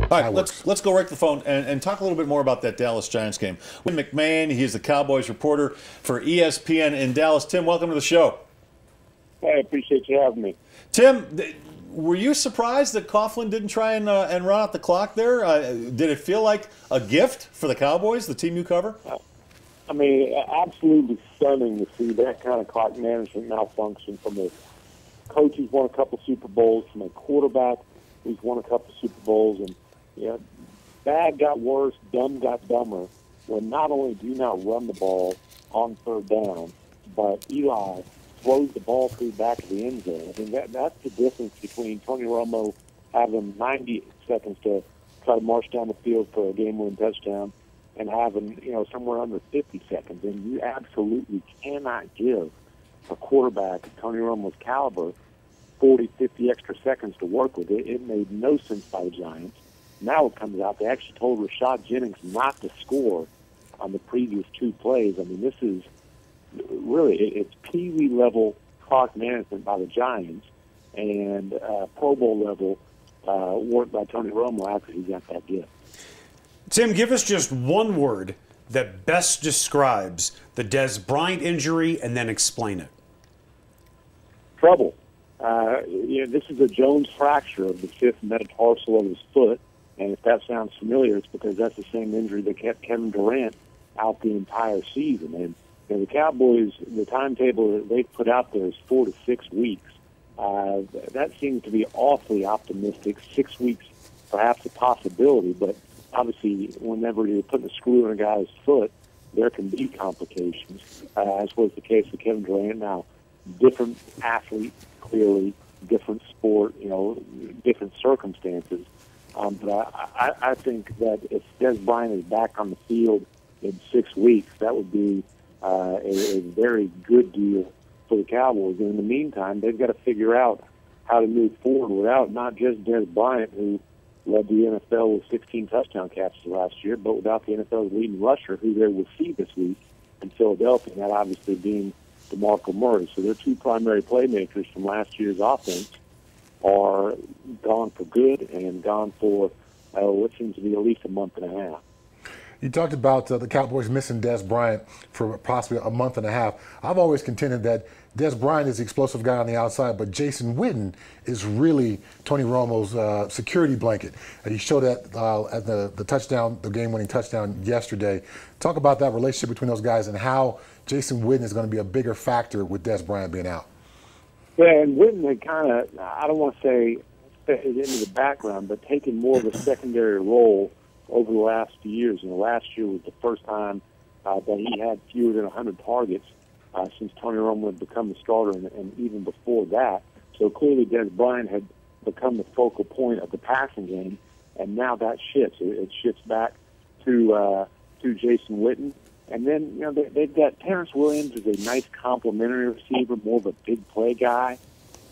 All right, let's go right to the phone and talk a little bit more about that Dallas Giants game. With McMahon, he's the Cowboys reporter for ESPN in Dallas. Tim, welcome to the show. I appreciate you having me. Tim, were you surprised that Coughlin didn't try and run out the clock there? Did it feel like a gift for the Cowboys, the team you cover? I mean, absolutely stunning to see that kind of clock management malfunction from a coach who's won a couple Super Bowls, from a quarterback who's won a couple Super Bowls, and bad got worse, dumb got dumber, when not only do you not run the ball on third down, but Eli throws the ball through the back of the end zone. I mean, that's the difference between Tony Romo having 90 seconds to try to march down the field for a game-winning touchdown and having, somewhere under 50 seconds. And you absolutely cannot give a quarterback of Tony Romo's caliber 40, 50 extra seconds to work with. It made no sense by the Giants. Now it comes out they actually told Rashad Jennings not to score on the previous two plays. I mean, this is really, it's Pee-wee level clock management by the Giants and Pro Bowl level work by Tony Romo after he got that gift. Tim, give us just one word that best describes the Dez Bryant injury and then explain it. Trouble. This is a Jones fracture of the fifth metatarsal of his foot, and if that sounds familiar, it's because that's the same injury that kept Kevin Durant out the entire season. And the Cowboys, the timetable that they've put out there is 4 to 6 weeks. That seems to be awfully optimistic. 6 weeks, perhaps a possibility, but obviously whenever you're putting a screw in a guy's foot, there can be complications, as was the case with Kevin Durant. Now, different athlete, clearly, different sport, different circumstances. But I think that if Dez Bryant is back on the field in 6 weeks, that would be a very good deal for the Cowboys. And in the meantime, they've got to figure out how to move forward without not just Dez Bryant, who led the NFL with 16 touchdown catches last year, but without the NFL's leading rusher, who they will see this week in Philadelphia, and that obviously being DeMarco Murray. So their two primary playmakers from last year's offense are gone for good and gone for what seems to be at least a month and a half. You talked about the Cowboys missing Dez Bryant for possibly a month and a half. I've always contended that Dez Bryant is the explosive guy on the outside, but Jason Witten is really Tony Romo's security blanket. And he showed that at the touchdown, the game-winning touchdown yesterday. Talk about that relationship between those guys and how Jason Witten is going to be a bigger factor with Dez Bryant being out. Yeah, and Witten had kind of, I don't want to say faded into the background, but taken more of a secondary role over the last few years. Last year was the first time that he had fewer than 100 targets since Tony Romo had become the starter, and even before that. So clearly Dez Bryant had become the focal point of the passing game, and now that shifts. It shifts back to Jason Witten. And then, they've got Terrence Williams is a nice complementary receiver, more of a big play guy.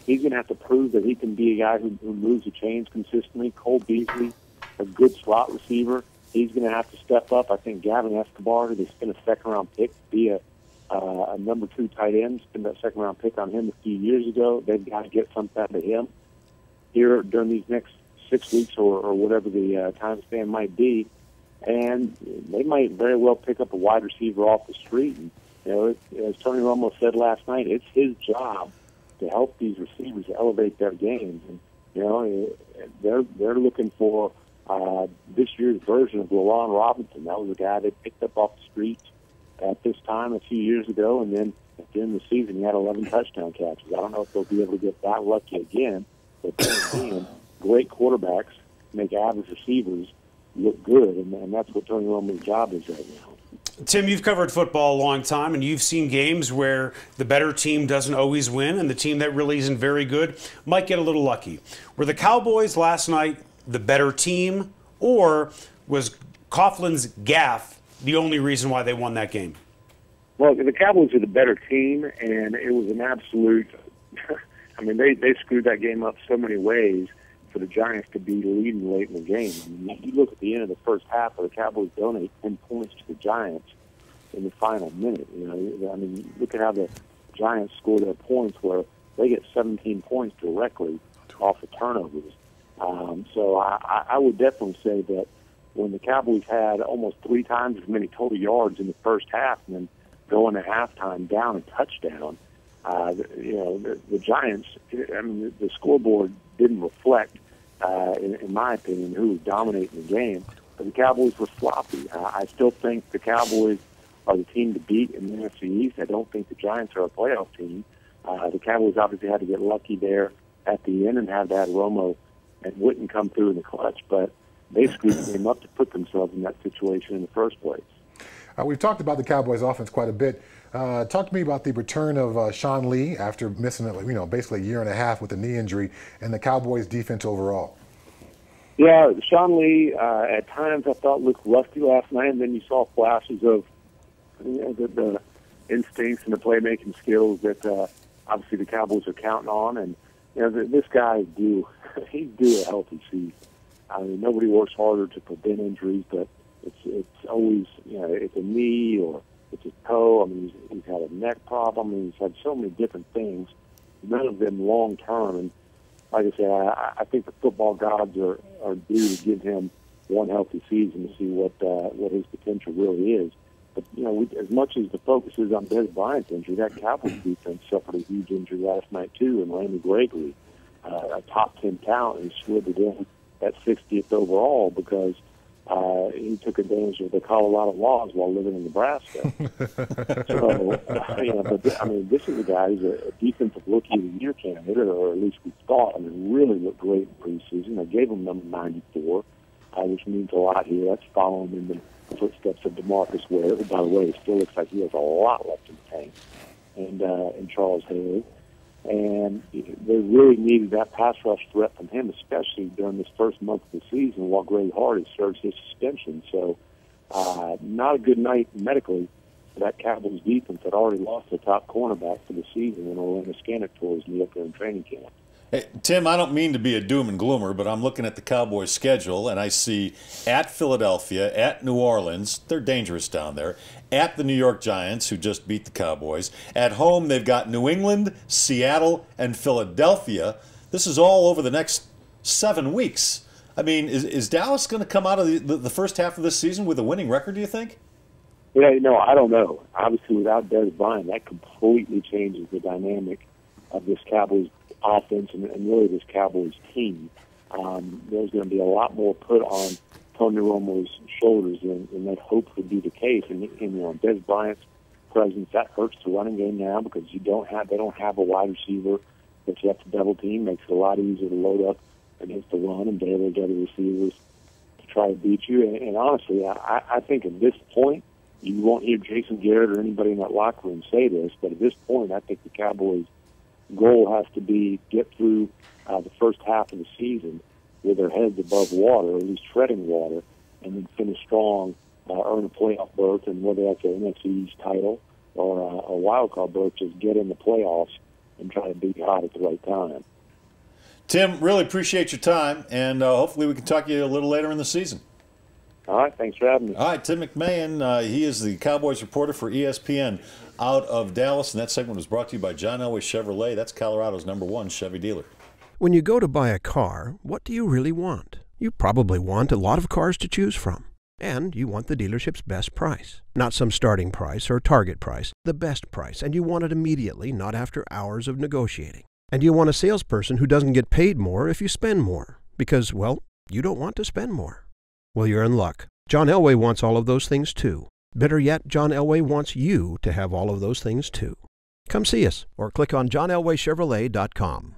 He's going to have to prove that he can be a guy who moves the chains consistently. Cole Beasley, a good slot receiver. He's going to have to step up. I think Gavin Escobar, who they spent a second-round pick to be a number 2 tight end, spent that second-round pick on him a few years ago. They've got to get something out of him here during these next 6 weeks or whatever the time span might be. And they might very well pick up a wide receiver off the street. And, as Tony Romo said last night, it's his job to help these receivers elevate their games. And, they're looking for this year's version of LaRon Robinson. That was a guy they picked up off the streets at this time a few years ago, and then at the end of the season he had 11 touchdown catches. I don't know if they'll be able to get that lucky again, but being great quarterbacks make average receivers look good, and that's what Tony Romo's job is right now. Tim, you've covered football a long time, and you've seen games where the better team doesn't always win, and the team that really isn't very good might get a little lucky. Were the Cowboys last night the better team, or was Coughlin's gaffe the only reason why they won that game? Well, the Cowboys are the better team, and it was an absolute I mean, they screwed that game up so many ways for the Giants to be leading late in the game. I mean, you look at the end of the first half, where the Cowboys donate 10 points to the Giants in the final minute. I mean, look at how the Giants score their points, where they get 17 points directly off of turnovers. So I would definitely say that when the Cowboys had almost 3 times as many total yards in the first half and then going to halftime down a touchdown, the Giants, I mean, the scoreboard didn't reflect, in my opinion, who was dominating the game. But the Cowboys were sloppy. I still think the Cowboys are the team to beat in the NFC East. I don't think the Giants are a playoff team. The Cowboys obviously had to get lucky there at the end and have that Romo and Witten come through in the clutch, but they screwed them up to put themselves in that situation in the first place. We've talked about the Cowboys offense quite a bit. Talk to me about the return of Sean Lee after missing basically a year and a half with a knee injury, and the Cowboys defense overall. Yeah, Sean Lee at times I thought looked rusty last night, and then you saw flashes of the instincts and the playmaking skills that obviously the Cowboys are counting on. And this guy is due. He's due a healthy season. I mean, nobody works harder to prevent injuries, but it's always it's a knee or it's a toe. I mean, he's had a neck problem. And he's had so many different things. None of them long term. And like I said, I think the football gods are due to give him one healthy season to see what his potential really is. But as much as the focus is on Dez Bryant's injury, that Cowboys defense suffered a huge injury last night too, and Randy Gregory, a top 10 talent, and slid it in at 60th overall because he took advantage of the Colorado laws while living in Nebraska. So, but I mean, this is a guy who's a defensive Rookie of the Year candidate, or at least we thought. I mean, really looked great in preseason. They gave him number 94, which means a lot here. That's following in the footsteps of DeMarcus Ware, who, by the way, still looks like he has a lot left in the tank, and Charles Haley. And they really needed that pass rush threat from him, especially during this first month of the season while Greg Hardy serves his suspension. So not a good night medically for that Cowboys defense that already lost their top cornerback for the season when Orlando Scandrick tore his knee up there in training camp. Hey, Tim, I don't mean to be a doom and gloomer, but I'm looking at the Cowboys' schedule, and I see at Philadelphia, at New Orleans, they're dangerous down there, at the New York Giants, who just beat the Cowboys. At home, they've got New England, Seattle, and Philadelphia. This is all over the next 7 weeks. I mean, is Dallas going to come out of the first half of this season with a winning record, do you think? Yeah, I don't know. Obviously, without Dez Bryant, that completely changes the dynamic of this Cowboys offense and really this Cowboys team. There's going to be a lot more put on Tony Romo's shoulders than that hoped would be the case. And Dez Bryant's presence, that hurts the running game now because they don't have a wide receiver that you have to double team. Makes it a lot easier to load up against the run and be able to get the receivers to try to beat you. And honestly, I think at this point, you won't hear Jason Garrett or anybody in that locker room say this, but at this point, I think the Cowboys' goal has to be get through the first half of the season with their heads above water, or at least treading water, and then finish strong, earn a playoff berth, and whether that's an NFC East title or a wild card berth, just get in the playoffs and try to be hot at the right time. Tim, really appreciate your time, and hopefully we can talk to you a little later in the season. All right, thanks for having me. All right, Tim McMahon, he is the Cowboys reporter for ESPN out of Dallas, and that segment was brought to you by John Elway Chevrolet. That's Colorado's #1 Chevy dealer. When you go to buy a car, what do you really want? You probably want a lot of cars to choose from. And you want the dealership's best price. Not some starting price or target price, the best price. And you want it immediately, not after hours of negotiating. And you want a salesperson who doesn't get paid more if you spend more. Because, well, you don't want to spend more. Well, you're in luck. John Elway wants all of those things too. Better yet, John Elway wants you to have all of those things too. Come see us or click on johnelwaychevrolet.com.